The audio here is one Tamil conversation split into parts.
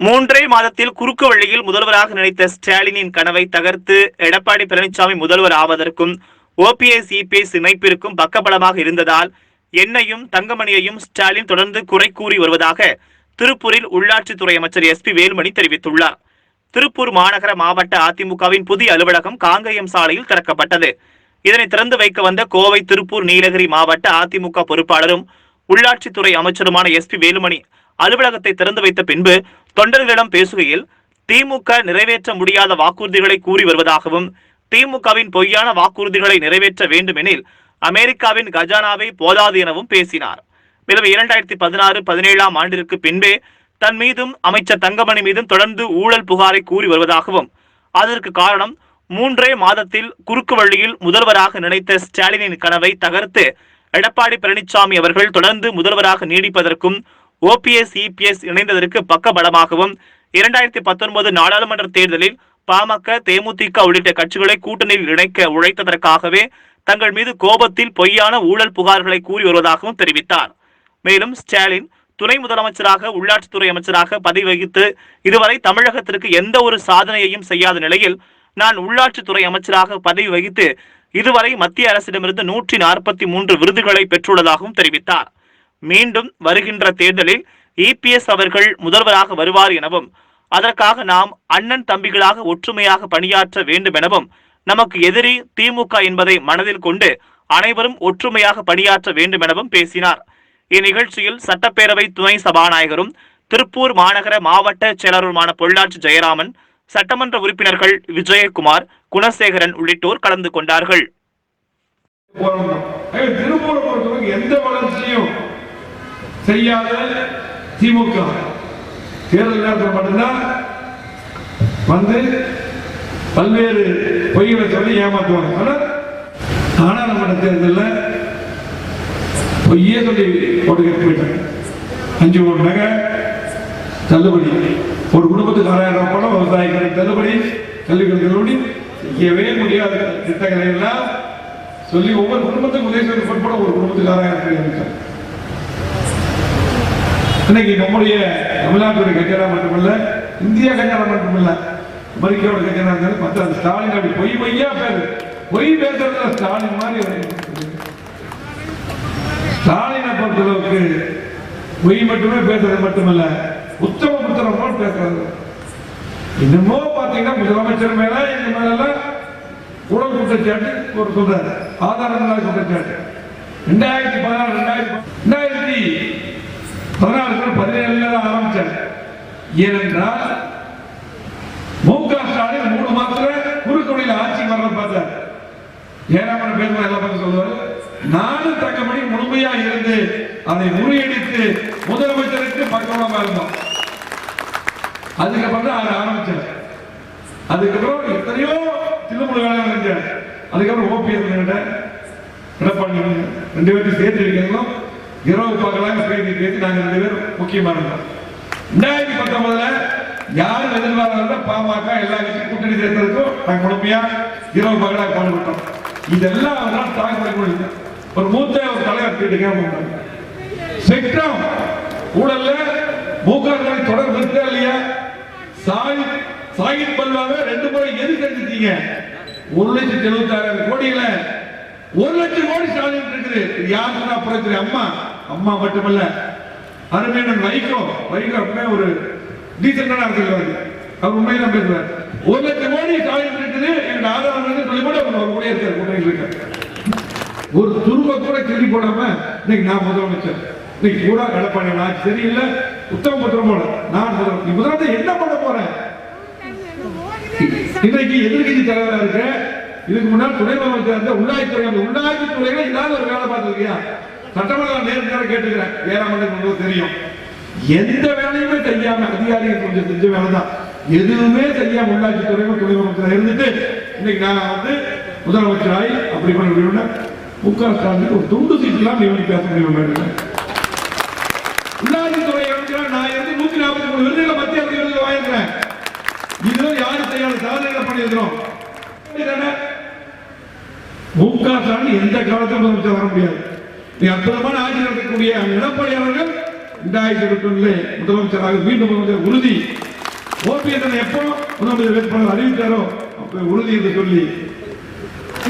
மூன்றே மாதத்தில் குறுக்கு வழியில் முதல்வராக நினைத்த ஸ்டாலினின் கனவை தகர்த்து எடப்பாடி பழனிசாமி முதல்வர் ஆவதற்கும் ஓபிஎஸ் இபிஎஸ் இணைப்பிற்கும் பக்கபலமாக இருந்ததால் என்னையும் தங்கமணியையும் ஸ்டாலின் தொடர்ந்து குறை கூறி வருவதாக திருப்பூரில் உள்ளாட்சித்துறை அமைச்சர் எஸ் பி வேலுமணி தெரிவித்துள்ளார். திருப்பூர் மாநகர மாவட்ட அதிமுகவின் புதிய அலுவலகம் காங்கயம் சாலையில் திறக்கப்பட்டது. இதனை திறந்து வைக்க வந்த கோவை, திருப்பூர், நீலகிரி மாவட்ட அதிமுக பொறுப்பாளரும் உள்ளாட்சித்துறை அமைச்சருமான எஸ் பி வேலுமணி அலுவலகத்தை திறந்து வைத்த பின்பு தொண்டர்களிடம் பேசுகையில் திமுக நிறைவேற்ற முடியாத வாக்குறுதிகளை கூறி வருவதாகவும் திமுகவின் பொய்யான வாக்குறுதிகளை நிறைவேற்ற வேண்டும் எனில் அமெரிக்காவின் கஜானாவை போதாது எனவும் பேசினார். மேலும் 2016-17 ஆண்டிற்கு பின்பே தன் மீதும் அமைச்சர் தங்கமணி மீதும் தொடர்ந்து ஊழல் புகாரை கூறி வருவதாகவும் அதற்கு காரணம் மூன்றே மாதத்தில் குறுக்கு வழியில் முதல்வராக நினைத்த ஸ்டாலினின் கனவை தகர்த்து எடப்பாடி பழனிசாமி அவர்கள் தொடர்ந்து முதல்வராக நீடிப்பதற்கும் ஓபிஎஸ் இபிஎஸ் இணைந்ததற்கு பக்கபலமாகவும் 2019 நாடாளுமன்ற தேர்தலில் பாமக, தேமுதிக உள்ளிட்ட கட்சிகளை கூட்டணியில் இணைக்க உழைத்ததற்காகவே தங்கள் மீது கோபத்தில் பொய்யான ஊழல் புகார்களை கூறி வருவதாகவும் தெரிவித்தார். மேலும் ஸ்டாலின் துணை முதலமைச்சராக, உள்ளாட்சித்துறை அமைச்சராக பதவி வகித்து இதுவரை தமிழகத்திற்கு எந்த ஒரு சாதனையையும் செய்யாத நிலையில் நான் உள்ளாட்சித்துறை அமைச்சராக பதவி வகித்து இதுவரை மத்திய அரசிடமிருந்து 143 விருதுகளை பெற்றுள்ளதாகவும் தெரிவித்தார். மீண்டும் வருகின்ற தேர்தலில் இபிஎஸ் அவர்கள் முதல்வராக வருவார் எனவும் அதற்காக நாம் அண்ணன் தம்பிகளாக ஒற்றுமையாக பணியாற்ற வேண்டும் எனவும் நமக்கு எதிரி திமுக என்பதை மனதில் கொண்டு அனைவரும் ஒற்றுமையாக பணியாற்ற வேண்டும் எனவும் பேசினார். இந்நிகழ்ச்சியில் சட்டப்பேரவை துணை சபாநாயகரும் திருப்பூர் மாநகர மாவட்ட செயலருமான பொள்ளாச்சி ஜெயராமன், சட்டமன்ற உறுப்பினர்கள் விஜயகுமார், குணசேகரன் உள்ளிட்டோர் கலந்து கொண்டார்கள். எந்த வளர்ச்சியும் செய்யாத திமுக தேர்தல் நேரத்தில் மட்டும்தான் வந்து பல்வேறு பொய்களை சொல்லி ஏமாற்றுவாங்க. நாடாளுமன்ற தேர்தலில் பொய்யே சொல்லி போட்டு போயிட்டாங்க. 5 கோடி நகை தள்ளுபடி, ஒரு குடும்பத்துக்கு 6000 ரூபாய் பணம், விவசாயிகளுக்கு தள்ளுபடி, கல்விகளுக்கு தள்ளுபடி, செய்யவே முடியாத திட்டங்களை எல்லாம் சொல்லி ஒவ்வொரு குடும்பத்துக்கும் உதவி பட்பட ஒரு குடும்பத்துக்கு 6000 ரூபாய். இன்னைக்கு நம்முடைய தமிழ்நாட்டுடைய கட்சியா மட்டுமல்ல, இந்திய கட்சியா மட்டுமல்ல, அமெரிக்காவோட கட்சியா இருந்தாலும் மற்ற ஸ்டாலின் அப்படி பொய் பொய்யா பேரு பொய் பேசுறதுல ஸ்டாலின் மாதிரி ஸ்டாலினை பொறுத்தளவுக்கு பொய் மட்டுமே பேசுறது மட்டுமல்ல, உத்தம புத்திரம் போல் பேசுறது. இன்னமோ பாத்தீங்கன்னா முதலமைச்சர் மேல இந்த மேலாம் ஊழல் குற்றச்சாட்டு ஒரு சொல்றாரு, ஆதாரங்களாக குற்றச்சாட்டு. 2016 2017 ஆரம்பிச்சார். ஏனென்றால் மு.க. ஸ்டாலின் 3 மாசத்துல குறுக்குவழியில் ஆட்சி வர பார்த்தார். ஏராளமான பேர் எல்லாம் பார்த்து சொல்லுவாரு, நானும் தங்கமணி முழுமையா இருந்து அதை முறியடித்து முதலமைச்சருக்கு பக்கமா இருந்தோம். அதுக்கப்புறம் தான் அதை ஆரம்பிச்சார். அதுக்கப்புறம் எத்தனையோ தில்லுமுழு வேலை செஞ்சார். அதுக்கப்புறம் ஓபிஎஸ் எடப்பாடி 2 பேரும் சேர்த்து வைக்கிறதும் இரவு பகலாக பேசி நாங்கள் 2 பேரும் முக்கியமா இருந்தோம். 2019 யாரும் எதிர்பார்க்காத பாமக எல்லா கட்சியும் கூட்டணி சேர்ந்ததுக்கும் நாங்கள் முழுமையா இரவு பகலாக பாடுபட்டோம். இதெல்லாம் அவரால் தாக்கல் ஒரு மூத்த ஒரு தலைவர் கேட்டுக்க செக்டம் ஊழல்ல மு.க. தொடர்பு இருக்கா இல்லையா? சாகித் பல்வாவை 2 முறை எதுக்கு எடுத்தீங்க? 1,76,000 கோடியில 1 லட்சம் கோடி ஸ்டாலின் இருக்குது. யாருன்னா புறத்துறை அம்மா மட்டுமல்ல, அருமையான வைகோ அப்படியே ஒரு டீசென்டான சொல்லுவாரு. அவர் உண்மையில பேசுவார். 1 லட்சம் கோடி ஸ்டாலின் இருக்குது. எங்க ஆதாரம் சொல்லி கூட அவர் கூட இருக்காரு, கூட்டணி இருக்காரு. ஒரு துருவ கூட கேள்வி போடாம இன்னைக்கு நான் முதலமைச்சர், இன்னைக்கு கூட எடப்பாடி ஆட்சி சரியில்லை, உத்தம புத்திரம் போல நான் முதலமைச்சர் என்ன பண்ண போறேன்? இன்னைக்கு எதிர்கட்சி தலைவரா இருக்க, இதுக்கு முன்னால் துணை முதலமைச்சர் இருந்த உள்ளாட்சித்துறையில ஏதாவது ஒரு வேலை பார்த்திருக்கியா? சட்டமன்றம் நேரடியாக கேட்டுக்கிறேன், ஏராளமான தெரியும். எந்த வேலையுமே செய்யாம அதிகாரிகள் கொஞ்சம் செஞ்ச வேலைதான், எதுவுமே செய்யாம உள்ளாட்சித்துறையில துணை முதலமைச்சர் இருந்துட்டு இன்னைக்கு நான் வந்து முதலமைச்சராய் அப்படி பண்ண மு.க. ஸ்டாலின் ஒரு துண்டு சீட்டு எல்லாம் நீங்க பேச முடியும். உள்ளாட்சித்துறை நான் 143 விருதுகளை மத்திய அரசு விருது வாங்கிக்கிறேன். இதுவும் யாரும் செய்யாத சாதனைகளை பண்ணியிருக்கிறோம். மு.க. ஸ்டாலின் எந்த காலத்திலும் முதலமைச்சர் வர முடியாது. அற்புதமான ஆட்சி நடத்தக்கூடிய எடப்பாடி அவர்கள் 2021 முதலமைச்சராக மீண்டும் உறுதி ஓபிஎஸ் எப்போ முதலமைச்சர் வேட்பாளர் அறிவித்தாரோ அப்ப உறுதி என்று சொல்லி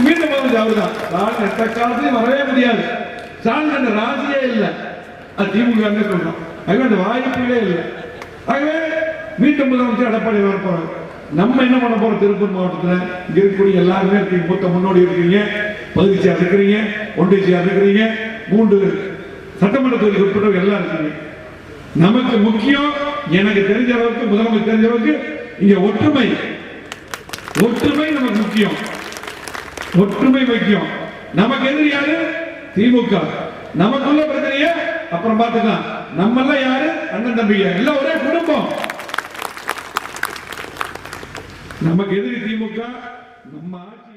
மீண்டும் அவர்தான் ஸ்டாலின் எந்த காலத்திலும் வரவே முடியாது. ஸ்டாலின் அந்த ராசியே இல்லை, அது திமுக சொல்றோம். ஆகவே அந்த வாய்ப்புகளே இல்லை. ஆகவே மீண்டும் முதலமைச்சர் எடப்பாடி வரப்போறாங்க. நம்ம என்ன பண்ண போறோம்? திருப்பூர் மாவட்டத்தில் இங்க இருக்கக்கூடிய எல்லாருமே இருக்கீங்க, மூத்த முன்னோடி இருக்கீங்க, பகுதி செயலர் இருக்கிறீங்க, ஒன்றிய செயலர் இருக்கிறீங்க, 3 சட்டமன்ற தொகுதிக்கு உட்பட்டவங்க எல்லாம் இருக்கீங்க. நமக்கு முக்கியம், எனக்கு தெரிஞ்ச அளவுக்கு, முதலமைச்சர் தெரிஞ்ச அளவுக்கு இங்க ஒற்றுமை நமக்கு முக்கியம். ஒற்றுமை முக்கியம். நமக்கு எதிரியாரு திமுக. நமக்குள்ள பிரச்சனைய அப்புறம் பார்த்துக்கலாம். நம்ம எல்லாம் யாரு? அண்ணன் தம்பிங்க எல்லாம் ஒரே குடும்பம். நமக்கு எதிரி திமுக. நம்ம ஆட்சி